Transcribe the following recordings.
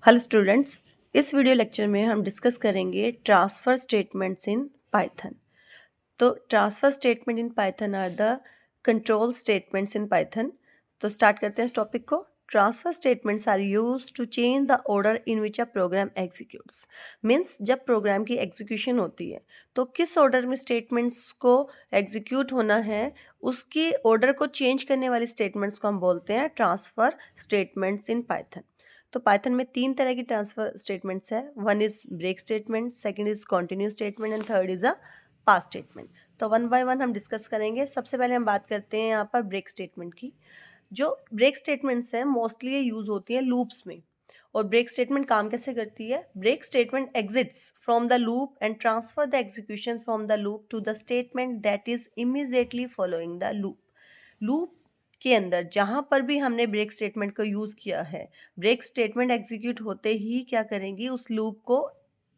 Hello students, इस video lecture में हम डिस्कस करेंगे ट्रांसफ़र स्टेटमेंट्स इन पाइथन। तो transfer statement in Python are the control statements in Python. तो start करते हैं इस टॉपिक को। Transfer statements are used to change the order in which a program executes. Means जब program की execution होती है तो किस ऑर्डर में स्टेटमेंट्स को एग्जीक्यूट होना है, उसकी ऑर्डर को चेंज करने वाली स्टेटमेंट्स को हम बोलते हैं ट्रांसफ़र स्टेटमेंट्स इन पाइथन। तो पाइथन में 3 तरह की ट्रांसफ़र स्टेटमेंट्स है। One is break statement, second is continue statement and third is a pass statement. तो वन बाय वन हम डिस्कस करेंगे। सबसे पहले हम बात करते हैं यहाँ पर ब्रेक स्टेटमेंट की। जो ब्रेक स्टेटमेंट्स हैं मोस्टली ये यूज़ होती है लूप्स में। और ब्रेक स्टेटमेंट काम कैसे करती है? Break statement exits from the loop and transfer the execution from the loop to the statement that is immediately following the loop. Loop के अंदर जहां पर भी हमने ब्रेक स्टेटमेंट को यूज किया है, ब्रेक स्टेटमेंट एग्जीक्यूट होते ही क्या करेंगी, उस लूप को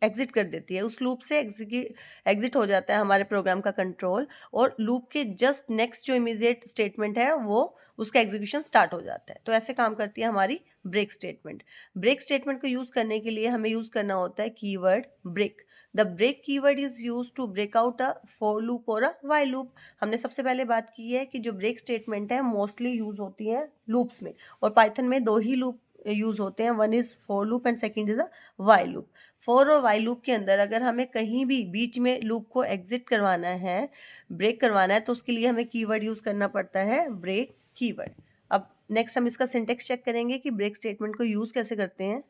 एग्जिट कर देती है। उस लूप से एग्जिट हो जाता है हमारे प्रोग्राम का कंट्रोल, और लूप के जस्ट नेक्स्ट जो इमीडिएट स्टेटमेंट है वो उसका एग्जीक्यूशन स्टार्ट हो जाता है। तो ऐसे काम करती है हमारी ब्रेक स्टेटमेंट। ब्रेक स्टेटमेंट को यूज करने के लिए हमें यूज करना होता है keyword break. The break keyword is use to break out a for loop और अ व्हाइल लूप। हमने सबसे पहले बात की है कि जो ब्रेक स्टेटमेंट है मोस्टली यूज होती है लूप्स में, और पाइथन में 2 ही लूप यूज होते हैं। One is for loop and second is a while loop. For और व्हाइल लूप के अंदर अगर हमें कहीं भी बीच में लूप को एग्जिट करवाना है, ब्रेक करवाना है, तो उसके लिए हमें कीवर्ड यूज करना पड़ता है ब्रेक कीवर्ड। अब नेक्स्ट हम इसका सिंटेक्स चेक करेंगे कि ब्रेक स्टेटमेंट को यूज कैसे करते हैं।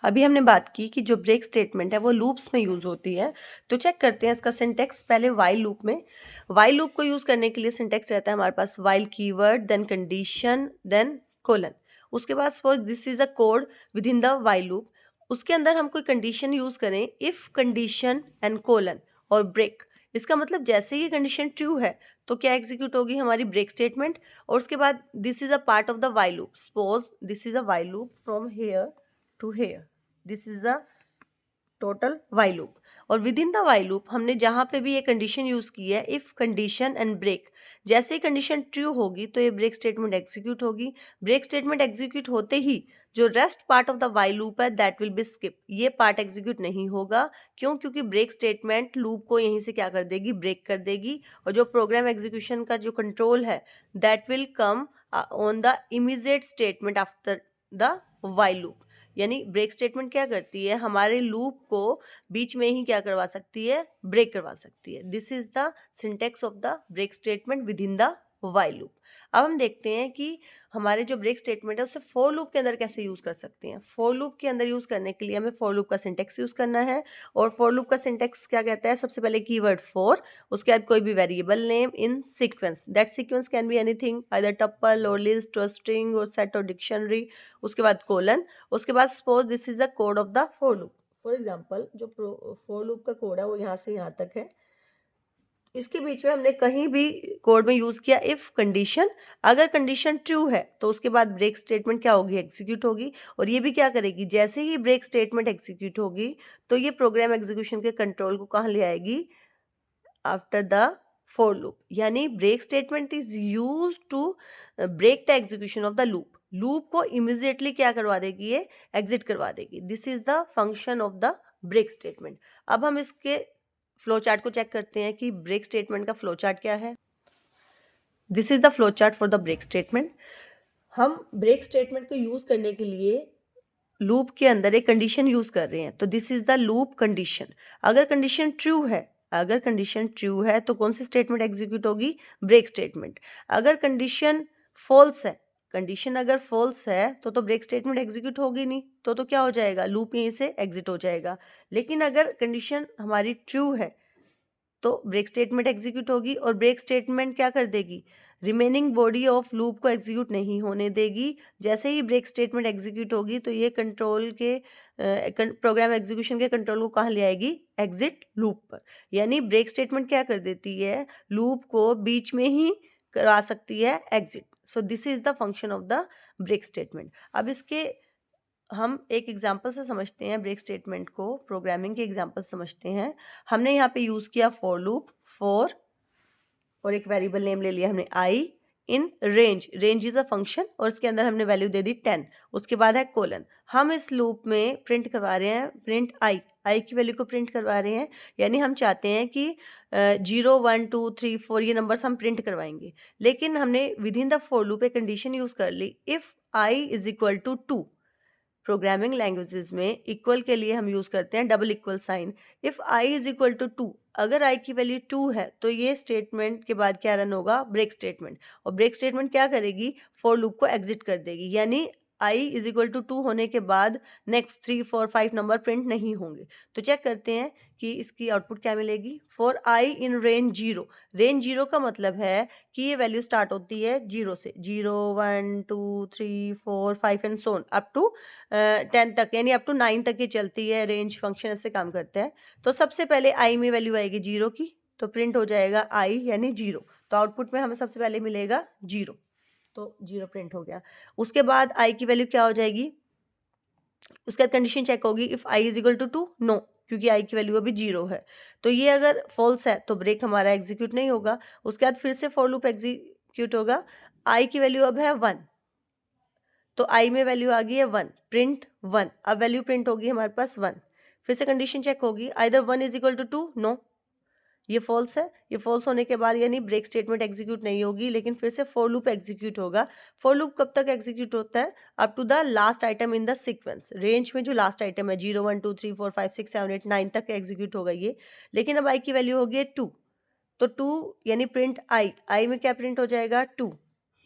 अभी हमने बात की कि जो ब्रेक स्टेटमेंट है वो लूप्स में यूज होती है। तो चेक करते हैं इसका सिंटेक्स। पहले व्हाइल लूप में, व्हाइल लूप को यूज करने के लिए सिंटेक्स रहता है हमारे पास while keyword, then condition, then colon. उसके बाद suppose this is a code within the while loop. उसके अंदर हम कोई कंडीशन यूज करें, इफ कंडीशन एंड कोलन और ब्रेक। इसका मतलब जैसे ही कंडीशन ट्रू है तो क्या एग्जीक्यूट होगी हमारी ब्रेक स्टेटमेंट। और उसके बाद this is a part of the while loop. Suppose this is a while loop from here to here. This is the total while loop. और within the while loop हमने जहां पे भी ये condition use की है, if condition and break, जैसे ही condition true होगी तो ये ब्रेक स्टेटमेंट एग्जीक्यूट होगी। ब्रेक स्टेटमेंट एग्जीक्यूट होते ही जो rest part of the while loop है दैट विल बी स्किप। ये पार्ट एग्जीक्यूट नहीं होगा। क्यों? क्योंकि ब्रेक स्टेटमेंट लूप को यहीं से क्या कर देगी, ब्रेक कर देगी। और जो प्रोग्राम एग्जीक्यूशन का जो कंट्रोल है that will come on the immediate statement after the while loop. यानी ब्रेक स्टेटमेंट क्या करती है, हमारे लूप को बीच में ही क्या करवा सकती है, ब्रेक करवा सकती है। This is the syntax of the break statement within the while loop. अब हम देखते हैं कि हमारे जो ब्रेक स्टेटमेंट है उसे फॉर लूप के अंदर कैसे यूज कर सकते हैं। फॉर लूप के अंदर यूज करने के लिए हमें फॉर लूप का सिंटेक्स यूज करना है। और फॉर लूप का सिंटेक्स क्या कहता है, सबसे पहले कीवर्ड फॉर, उसके बाद कोई भी variable name in sequence. That sequence can be anything, either tuple और लिस्ट और स्ट्रिंग और सेट और डिक्शनरी। उसके बाद कोलन। उसके बाद suppose this is the code of the for loop. For example जो फॉर लूप का कोड है वो यहाँ से यहाँ तक है। इसके बीच में हमने कहीं भी कोड में यूज किया इफ कंडीशन। अगर कंडीशन ट्रू है तो उसके बाद ब्रेक स्टेटमेंट क्या होगी, एग्जीक्यूट होगी। और ये भी क्या करेगी, जैसे ही ब्रेक स्टेटमेंट एग्जीक्यूट होगी तो ये प्रोग्राम एग्जीक्यूशन के कंट्रोल को कहाँ ले आएगी, आफ्टर द फॉर लूप। यानी break statement is use to break the execution of the loop. Loop को इमीडिएटली क्या करवा देगी, ये एग्जिट करवा देगी। This is the function of the break statement. अब हम इसके फ्लो चार्ट को चेक करते हैं कि ब्रेक स्टेटमेंट का फ्लो चार्ट क्या है। This is the flow chart for the break statement. हम ब्रेक स्टेटमेंट को यूज करने के लिए लूप के अंदर एक कंडीशन यूज कर रहे हैं, तो this is the loop condition. अगर कंडीशन ट्रू है, अगर कंडीशन ट्रू है तो कौन सी स्टेटमेंट एग्जीक्यूट होगी, ब्रेक स्टेटमेंट। अगर कंडीशन फॉल्स है, कंडीशन अगर फॉल्स है तो ब्रेक स्टेटमेंट एग्जीक्यूट होगी नहीं, तो क्या हो जाएगा, लूप यहीं से एग्जिट हो जाएगा। लेकिन अगर कंडीशन हमारी ट्रू है तो ब्रेक स्टेटमेंट एग्जीक्यूट होगी। और ब्रेक स्टेटमेंट क्या कर देगी, रिमेनिंग बॉडी ऑफ लूप को एग्जीक्यूट नहीं होने देगी। जैसे ही ब्रेक स्टेटमेंट एग्जीक्यूट होगी तो ये कंट्रोल के प्रोग्राम एग्जीक्यूशन के कंट्रोल को कहाँ ले आएगी, एग्जिट लूप पर। यानी ब्रेक स्टेटमेंट क्या कर देती है, लूप को बीच में ही करा सकती है exit. So this is the function of the break statement. अब इसके हम एक एग्जाम्पल से समझते हैं ब्रेक स्टेटमेंट को, प्रोग्रामिंग के एग्जाम्पल समझते हैं। हमने यहाँ पे यूज किया फॉर लूप, फॉर और एक वेरिएबल नेम ले लिया हमने I, in range, range is a function और उसके अंदर हमने वैल्यू दे दी 10, उसके बाद है कोलन। हम इस लूप में प्रिंट करवा रहे हैं प्रिंट आई की वैल्यू को प्रिंट करवा रहे हैं, यानी हम चाहते हैं कि 0 1 2 3 4 ये नंबर्स हम प्रिंट करवाएंगे। लेकिन हमने within the for loop एक कंडीशन यूज कर ली, if I is equal to 2। Programming languages में इक्वल के लिए हम यूज करते हैं double equal sign. If I is equal to 2, अगर आई की वैल्यू 2 है तो ये स्टेटमेंट के बाद क्या रन होगा, ब्रेक स्टेटमेंट। और ब्रेक स्टेटमेंट क्या करेगी, फॉर लूप को एग्जिट कर देगी, यानी आई इज इक्वल टू 2 होने के बाद नेक्स्ट 3 4 5 नंबर प्रिंट नहीं होंगे। तो चेक करते हैं कि इसकी आउटपुट क्या मिलेगी। For I in range 0, range 0 का मतलब है कि ये वैल्यू स्टार्ट होती है 0 से, 0 1 2 3 4 5 and so on up to 10 तक, यानी अप टू 9 तक ये चलती है। रेंज फंक्शन ऐसे काम करता है। तो सबसे पहले आई में वैल्यू आएगी 0 की, तो प्रिंट हो जाएगा आई यानी 0। तो आउटपुट में हमें सबसे पहले मिलेगा 0, तो 0 प्रिंट हो गया। उसके बाद आई की वैल्यू क्या हो जाएगी, उसके बाद कंडीशन चेक होगी, if I is equal to 2, no, क्योंकि आई की वैल्यू अभी 0 है। तो ये अगर फॉल्स है तो ब्रेक हमारा एग्जीक्यूट नहीं होगा। उसके बाद फिर से फॉर लूप एग्जीक्यूट होगा। आई की वैल्यू अब है 1, तो आई में वैल्यू आ गई है 1, प्रिंट 1। अब वैल्यू प्रिंट होगी हमारे पास 1। फिर से कंडीशन चेक होगी, either 1 is equal to 2, no, ये फॉल्स है। ये फॉल्स होने के बाद यानी ब्रेक स्टेटमेंट एग्जीक्यूट नहीं होगी, लेकिन फिर से फॉर लूप एग्जीक्यूट होगा। फॉर लूप कब तक एग्जीक्यूट होता है, up to the last item in the sequence. Range में जो लास्ट आइटम है 0 1 2 3 4 5 6 7 8 9 तक एग्जीक्यूट होगा ये। लेकिन अब आई की वैल्यू होगी 2, तो 2 यानी प्रिंट आई में क्या प्रिंट हो जाएगा 2।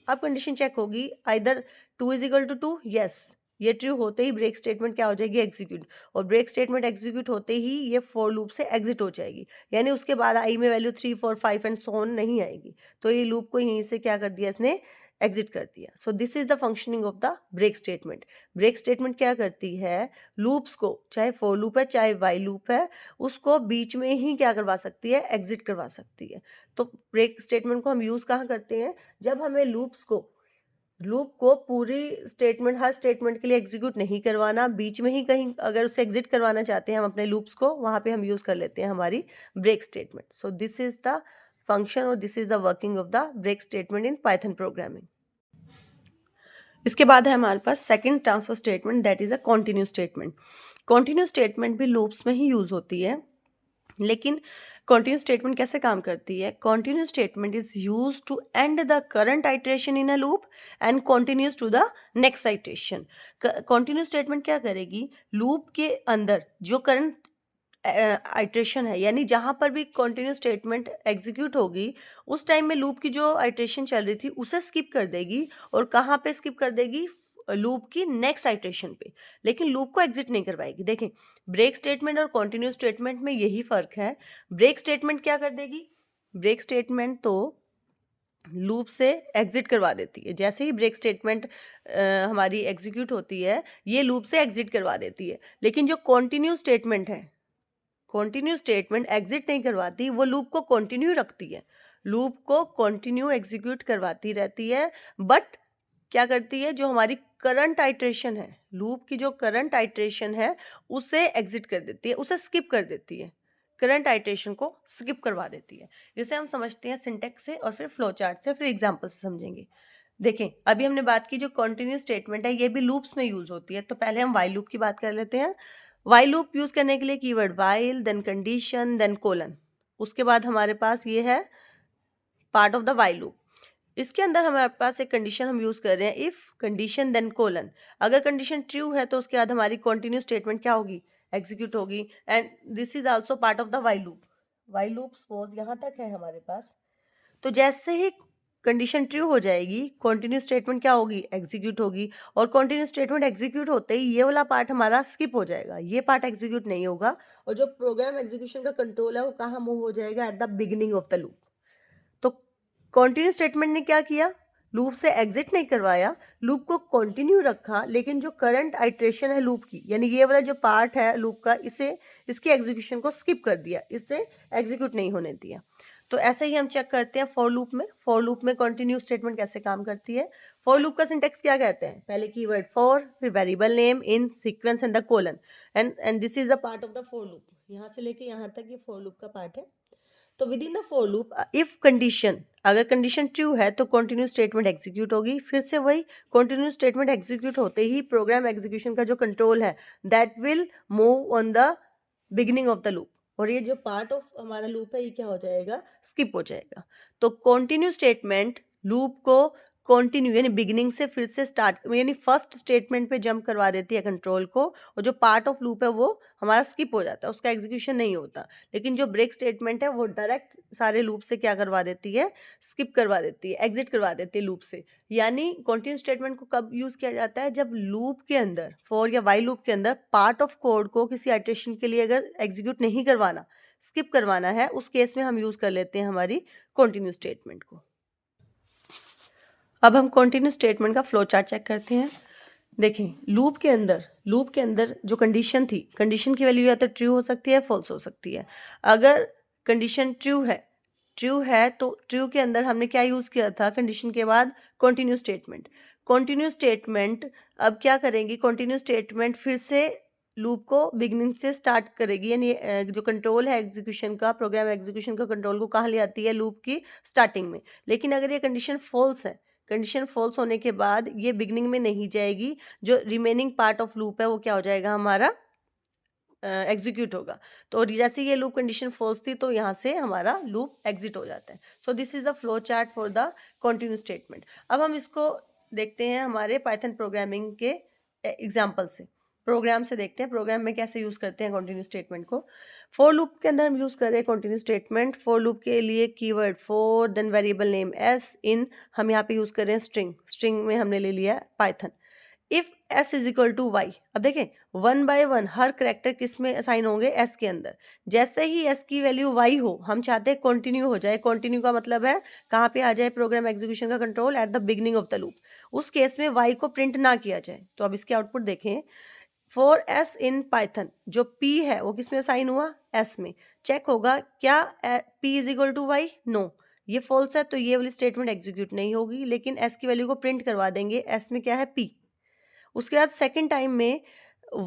अब कंडीशन चेक होगी, either 2 is equal to 2, yes, ये ट्रू होते ही ब्रेक स्टेटमेंट क्या हो जाएगी, एग्जीक्यूट। और ब्रेक स्टेटमेंट एग्जीक्यूट होते ही ये फॉर लूप से एग्जिट हो जाएगी, यानी उसके बाद आई में वैल्यू 3 4 5 एंड सो ऑन नहीं आएगी। तो ये लूप को यहीं से क्या कर दिया इसने, एग्जिट कर दिया। So this is the functioning of the break statement. Break statement क्या करती है, लूप्स को, चाहे फॉर लूप है चाहे वाइल लूप है, उसको बीच में ही क्या करवा सकती है, एग्जिट करवा सकती है। तो ब्रेक स्टेटमेंट को हम यूज कहाँ करते हैं, जब हमें लूप को पूरी स्टेटमेंट, हर स्टेटमेंट के लिए एग्जीक्यूट नहीं करवाना, बीच में ही कहीं अगर उसे एग्जिट करवाना चाहते हैं हम अपने लूप्स को, वहां पे हम यूज कर लेते हैं हमारी break statement. So this is the function और this is the working of the break statement in Python programming. इसके बाद है हमारे पास second transfer statement, that is a continue statement. Continue statement भी लूप्स में ही यूज होती है, लेकिन कॉन्टिन्यू स्टेटमेंट कैसे काम करती है, continue statement is use to end the current iteration in a loop and continues to the next iteration. Continue statement क्या करेगी, लूप के अंदर जो करंट आइट्रेशन है, यानी जहां पर भी कॉन्टिन्यू स्टेटमेंट एग्जीक्यूट होगी उस टाइम में लूप की जो आइट्रेशन चल रही थी उसे स्किप कर देगी। और कहाँ पे स्किप कर देगी, लूप की नेक्स्ट आइट्रेशन पे, लेकिन लूप को एग्जिट नहीं करवाएगी। देखें, ब्रेक स्टेटमेंट और कॉन्टिन्यू स्टेटमेंट में यही फर्क है। ब्रेक स्टेटमेंट क्या कर देगी, ब्रेक स्टेटमेंट तो लूप से एग्जिट करवा देती है। जैसे ही ब्रेक स्टेटमेंट हमारी एग्जीक्यूट होती है ये लूप से एग्जिट करवा देती है। लेकिन जो कॉन्टिन्यू स्टेटमेंट है, कॉन्टिन्यू स्टेटमेंट एग्जिट नहीं करवाती, वो लूप को कंटिन्यू रखती है, लूप को कंटिन्यू एग्जीक्यूट करवाती रहती है। बट क्या करती है, जो हमारी करंट आइट्रेशन है, लूप की जो करंट आइट्रेशन है उसे एग्जिट कर देती है, उसे स्किप कर देती है, करंट आइट्रेशन को स्किप करवा देती है। जिसे हम समझते हैं सिंटेक्स से और फिर फ्लो चार्ट से, फिर एग्जाम्पल से समझेंगे। देखें, अभी हमने बात की जो कंटिन्यू स्टेटमेंट है ये भी लूप्स में यूज होती है। तो पहले हम वाइल लूप की बात कर लेते हैं। वाइल लूप यूज करने के लिए keyword while, then condition, then colon. उसके बाद हमारे पास ये है part of the while loop. इसके अंदर हमारे पास एक कंडीशन हम यूज कर रहे हैं, इफ कंडीशन देन कोलन। अगर कंडीशन ट्रू है तो उसके बाद हमारी कंटिन्यू स्टेटमेंट क्या होगी, एग्जीक्यूट होगी। And this is also part of the while loop. While loop suppose यहाँ तक है हमारे पास, तो जैसे ही कंडीशन ट्रू हो जाएगी कंटिन्यू स्टेटमेंट क्या होगी, एग्जीक्यूट होगी। और कंटिन्यू स्टेटमेंट एग्जीक्यूट होते ही ये वाला पार्ट हमारा स्किप हो जाएगा, ये पार्ट एग्जीक्यूट नहीं होगा। और जो प्रोग्राम एग्जीक्यूशन का कंट्रोल है वो कहाँ मूव हो जाएगा, at the beginning of the loop. तो कंटिन्यू स्टेटमेंट ने क्या किया, लूप से एग्जिट नहीं करवाया, लूप को कंटिन्यू रखा, लेकिन जो करंट आइट्रेशन है लूप की, यानी ये वाला जो पार्ट है लूप का, इसे, इसकी एग्जीक्यूशन को स्किप कर दिया, इससे एग्जीक्यूट नहीं होने दिया। तो ऐसे ही हम चेक करते हैं फॉर लूप में। फॉर लूप में कंटिन्यू स्टेटमेंट कैसे काम करती है। फॉर लूप का सिंटेक्स क्या कहते हैं, पहले कीवर्ड फॉर, फिर variable name in sequence and the colon, and this is the part of the for loop. यहाँ से लेके यहाँ तक ये फॉर लूप का पार्ट है। तो with in the for loop if condition, अगर कंडीशन ट्रू है तो कंटिन्यू स्टेटमेंट एग्जीक्यूट होगी। फिर से वही कंटिन्यू स्टेटमेंट एग्जीक्यूट होते ही प्रोग्राम एग्जीक्यूशन का जो कंट्रोल है that will move on the beginning of the loop, और ये जो पार्ट ऑफ हमारा लूप है ये क्या हो जाएगा, स्किप हो जाएगा। तो कंटिन्यू स्टेटमेंट लूप को कंटिन्यू यानी बिगिनिंग से फिर से स्टार्ट यानी फर्स्ट स्टेटमेंट पे जंप करवा देती है कंट्रोल को, और जो पार्ट ऑफ लूप है वो हमारा स्किप हो जाता है, उसका एग्जीक्यूशन नहीं होता। लेकिन जो ब्रेक स्टेटमेंट है वो डायरेक्ट सारे लूप से क्या करवा देती है, स्किप करवा देती है, एग्जिट करवा देती है लूप से। यानी कंटिन्यू स्टेटमेंट को कब यूज किया जाता है, जब लूप के अंदर फॉर या वाइल लूप के अंदर पार्ट ऑफ कोड को किसी इटरेशन के लिए अगर एग्जीक्यूट नहीं करवाना, स्किप करवाना है, उस केस में हम यूज कर लेते हैं हमारी कंटिन्यू स्टेटमेंट को। अब हम कंटिन्यू स्टेटमेंट का फ्लो चार्ट चेक करते हैं। देखें, लूप के अंदर जो कंडीशन थी, कंडीशन की वैल्यू या तो ट्रू हो सकती है, फॉल्स हो सकती है। अगर कंडीशन ट्रू है तो ट्रू के अंदर हमने क्या यूज किया था, कंडीशन के बाद कंटिन्यू स्टेटमेंट अब क्या करेंगी, कंटिन्यू स्टेटमेंट फिर से लूप को बिगिनिंग से स्टार्ट करेगी, यानी जो कंट्रोल है एग्जीक्यूशन का, प्रोग्राम एग्जीक्यूशन का कंट्रोल को कहाँ ले आती है, लूप की स्टार्टिंग में। लेकिन अगर ये कंडीशन फॉल्स है, कंडीशन फॉल्स होने के बाद ये बिगनिंग में नहीं जाएगी, जो रिमेनिंग पार्ट ऑफ लूप है वो क्या हो जाएगा, हमारा एग्जीक्यूट होगा। तो जैसे ये लूप कंडीशन फॉल्स थी तो यहाँ से हमारा लूप एग्जिट हो जाता है। सो this is the flow chart for the continue statement. अब हम इसको देखते हैं हमारे पाइथन प्रोग्रामिंग के एग्जाम्पल से, प्रोग्राम से देखते हैं प्रोग्राम में कैसे यूज करते हैं कंटिन्यू स्टेटमेंट को। फॉर लूप के अंदर हम यूज कर रहे हैं कंटिन्यू स्टेटमेंट। फॉर लूप के लिए keyword for, then variable name S, in हम यहाँ पे यूज कर रहे हैं स्ट्रिंग में हमने ले लिया Python. If s is equal to y, अब देखें 1 बाय 1 हर करेक्टर किस में असाइन होंगे, s के अंदर। जैसे ही s की वैल्यू y हो, हम चाहते हैं कंटिन्यू हो जाए। कंटिन्यू का मतलब है कहाँ पे आ जाए प्रोग्राम एग्जीक्यूशन का control, eight the beginning of the loop. उस केस में y को प्रिंट ना किया जाए। तो अब इसके आउटपुट देखें, फॉर s इन पाइथन जो p है वो किस में असाइन हुआ, s में। चेक होगा क्या p is equal to y, no, ये फॉल्स है तो ये वाली स्टेटमेंट एग्जीक्यूट नहीं होगी। लेकिन s की वैल्यू को प्रिंट करवा देंगे, s में क्या है, p। उसके बाद सेकंड टाइम में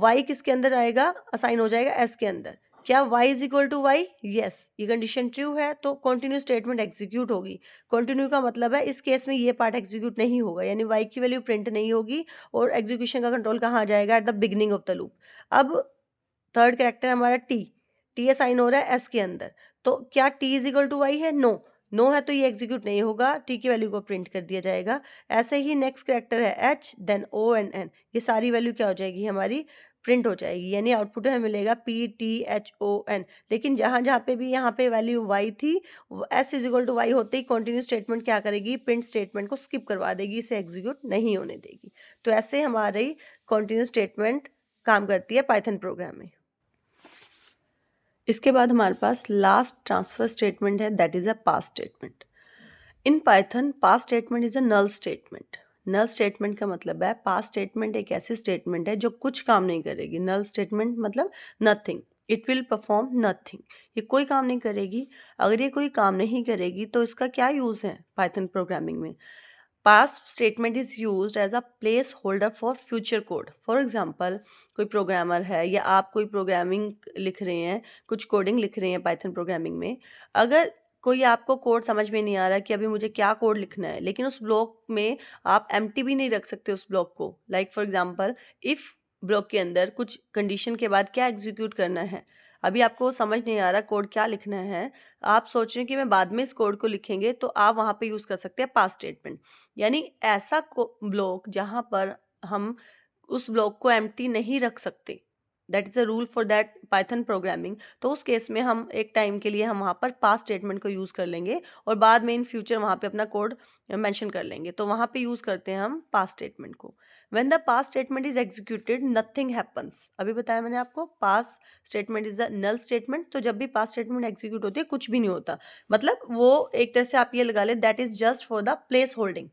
y किसके अंदर आएगा, असाइन हो जाएगा s के अंदर। क्या y is equal to y, yes, ये कंडीशन ट्रू है तो कंटिन्यू स्टेटमेंट एग्जीक्यूट होगी। कंटिन्यू का मतलब है इस केस में ये पार्ट एग्जीक्यूट नहीं होगा, यानी y की वैल्यू प्रिंट नहीं होगी और एग्जीक्यूशन का कंट्रोल कहाँ आ जाएगा, at the beginning of the loop. अब थर्ड कैरेक्टर हमारा t असाइन हो रहा है s के अंदर। तो क्या t is equal to y है, नो है तो ये एग्जीक्यूट नहीं होगा, t की वैल्यू को प्रिंट कर दिया जाएगा। ऐसे ही नेक्स्ट कैरेक्टर है h, then o and n, ये सारी वैल्यू क्या हो जाएगी, हमारी प्रिंट हो जाएगी। यानी आउटपुट हमें मिलेगा p t h o n। लेकिन जहाँ जहाँ पे भी यहाँ पे वैल्यू y थी, s is equal to y होते ही कंटिन्यू स्टेटमेंट क्या करेगी, प्रिंट स्टेटमेंट को स्किप करवा देगी, इसे एग्जीक्यूट नहीं होने देगी। तो ऐसे हमारी कंटिन्यू स्टेटमेंट काम करती है पाइथन प्रोग्राम में। इसके बाद हमारे पास लास्ट ट्रांसफर स्टेटमेंट है, that is a pass statement. In Python pass statement is a null statement. Null statement का मतलब है, पास स्टेटमेंट एक ऐसी स्टेटमेंट है जो कुछ काम नहीं करेगी। नल स्टेटमेंट मतलब nothing, it will perform nothing, ये कोई काम नहीं करेगी। अगर ये कोई काम नहीं करेगी तो इसका क्या यूज है पाइथन प्रोग्रामिंग में। Pass statement is used as a place holder for future code. For example, कोई प्रोग्रामर है या आप कोई प्रोग्रामिंग लिख रहे हैं, कुछ कोडिंग लिख रहे हैं पाइथन प्रोग्रामिंग में। अगर कोई आपको कोड समझ में नहीं आ रहा कि अभी मुझे क्या कोड लिखना है, लेकिन उस ब्लॉक में आप एम्प्टी भी नहीं रख सकते उस ब्लॉक को। Like for example, if block के अंदर कुछ कंडीशन के बाद क्या एग्जीक्यूट करना है, अभी आपको समझ नहीं आ रहा कोड क्या लिखना है, आप सोच रहे हैं कि मैं बाद में इस कोड को लिखेंगे, तो आप वहाँ पे यूज़ कर सकते हैं पास स्टेटमेंट। यानी ऐसा ब्लॉक जहाँ पर हम उस ब्लॉक को एम्प्टी नहीं रख सकते, that is a rule for that Python programming. तो उस केस में हम एक टाइम के लिए हम वहाँ पर पास स्टेटमेंट को यूज़ कर लेंगे और बाद में इन फ्यूचर वहाँ पे अपना कोड मेंशन कर लेंगे, तो वहाँ पे यूज़ करते हैं हम पास स्टेटमेंट को। When the pass statement is executed nothing happens. अभी बताया मैंने आपको, pass statement is the null statement. तो जब भी पास स्टेटमेंट एग्जीक्यूट होती है कुछ भी नहीं होता, मतलब वो एक तरह से आप ये लगा ले that is just for the place holding.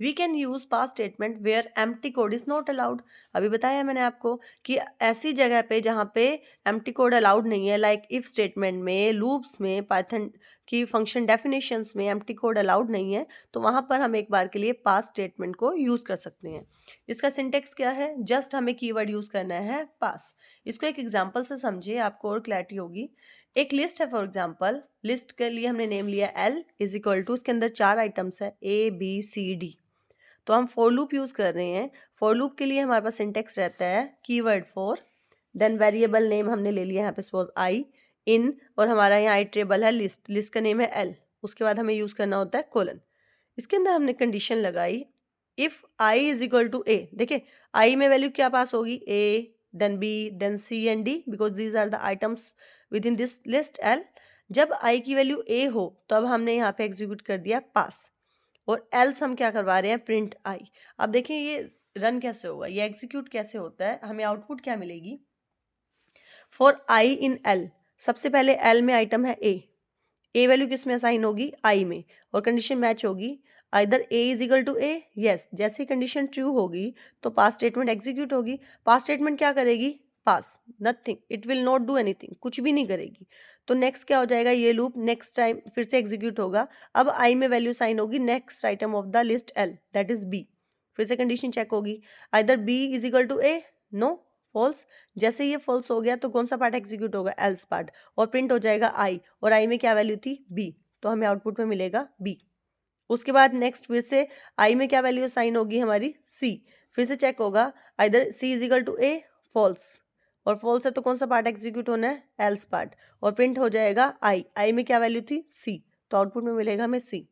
We can use pass statement where empty code is not allowed. अभी बताया मैंने आपको कि ऐसी जगह पे जहाँ पे एम्प्टी कोड अलाउड नहीं है, लाइक इफ स्टेटमेंट में, लूप्स में, पाइथन कि फंक्शन डेफिनेशंस में एम्प्टी कोड अलाउड नहीं है, तो वहाँ पर हम एक बार के लिए पास स्टेटमेंट को यूज़ कर सकते हैं। इसका सिंटेक्स क्या है, जस्ट हमें कीवर्ड यूज़ करना है पास। इसको एक एग्जांपल से समझिए, आपको और क्लैरिटी होगी। एक लिस्ट है, फॉर एग्जांपल लिस्ट के लिए हमने नेम लिया L इज इक्वल टू, उसके अंदर 4 आइटम्स है ABCD। तो हम फॉर लूप यूज़ कर रहे हैं। फॉर लूप के लिए हमारे पास सिंटेक्स रहता है keyword for, then variable name हमने ले लिया यहाँ पे सपोज आई इन, और हमारा यहाँ आइट्रेबल है लिस्ट, लिस्ट का नेम है L। उसके बाद हमें यूज़ करना होता है कोलन। इसके अंदर हमने कंडीशन लगाई if I is equal to A. देखिए आई में वैल्यू क्या पास होगी, A then B then C and D, because these are the items within this list L। जब आई की वैल्यू ए हो तब हमने यहाँ पे एग्जीक्यूट कर दिया पास, और एल्स हम क्या करवा रहे हैं, प्रिंट आई। अब देखिए ये रन कैसे होगा, ये एग्जीक्यूट कैसे होता है, हमें आउटपुट क्या मिलेगी। फॉर आई इन एल, सबसे पहले एल में आइटम है ए वैल्यू किस में असाइन होगी, आई में, और कंडीशन मैच होगी either A is equal to A, yes. जैसे कंडीशन ट्रू होगी तो पास स्टेटमेंट एग्जीक्यूट होगी। पास स्टेटमेंट क्या करेगी, pass nothing, it will not do anything, कुछ भी नहीं करेगी। तो नेक्स्ट क्या हो जाएगा, ये लूप नेक्स्ट टाइम फिर से एग्जीक्यूट होगा। अब आई में वैल्यू साइन होगी next item of the list L, that is B. फिर से कंडीशन चेक होगी either B is equal to A, no, false. जैसे ये फॉल्स हो गया तो कौन सा पार्ट एग्जीक्यूट होगा, एल्स पार्ट, और प्रिंट हो जाएगा आई, और आई में क्या वैल्यू थी, बी, तो हमें आउटपुट में मिलेगा बी। उसके बाद नेक्स्ट फिर से आई में क्या वैल्यू साइन होगी हमारी, सी। फिर से चेक होगा either C is equal to A, false, और फॉल्स है तो कौन सा पार्ट एग्जीक्यूट होना है, एल्स पार्ट, और प्रिंट हो जाएगा आई में क्या वैल्यू थी, सी, तो आउटपुट में मिलेगा हमें सी।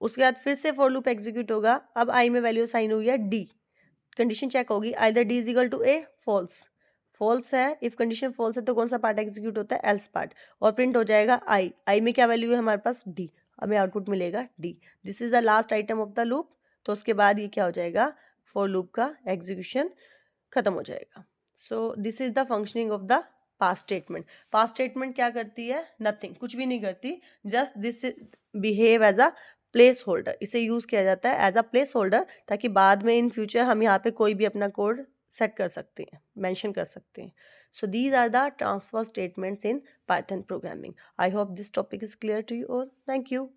उसके बाद फिर से फॉर लूप एग्जीक्यूट होगा, अब आई में वैल्यू साइन हुई है डी। कंडीशन चेक होगी either D is equal to A, false, false है, इफ कंडीशन फॉल्स है तो कौन सा पार्ट एग्जीक्यूट होता है, एल्स पार्ट, और प्रिंट हो जाएगा आई में क्या वैल्यू है हमारे पास, डी, हमें आउटपुट मिलेगा D. This is the last item of the loop. तो उसके बाद ये क्या हो जाएगा, फॉर लूप का एग्जीक्यूशन खत्म हो जाएगा। So this is the functioning of the pass statement. Pass statement क्या करती है, नथिंग, कुछ भी नहीं करती, just this behave as a place holder. इसे यूज किया जाता है एज अ प्लेस होल्डर, ताकि बाद में इन फ्यूचर हम यहाँ पे कोई भी अपना कोड सेट कर सकते हैं, मेंशन कर सकते हैं। So these are the transfer statements in Python programming. I hope this topic is clear to you all. Thank you.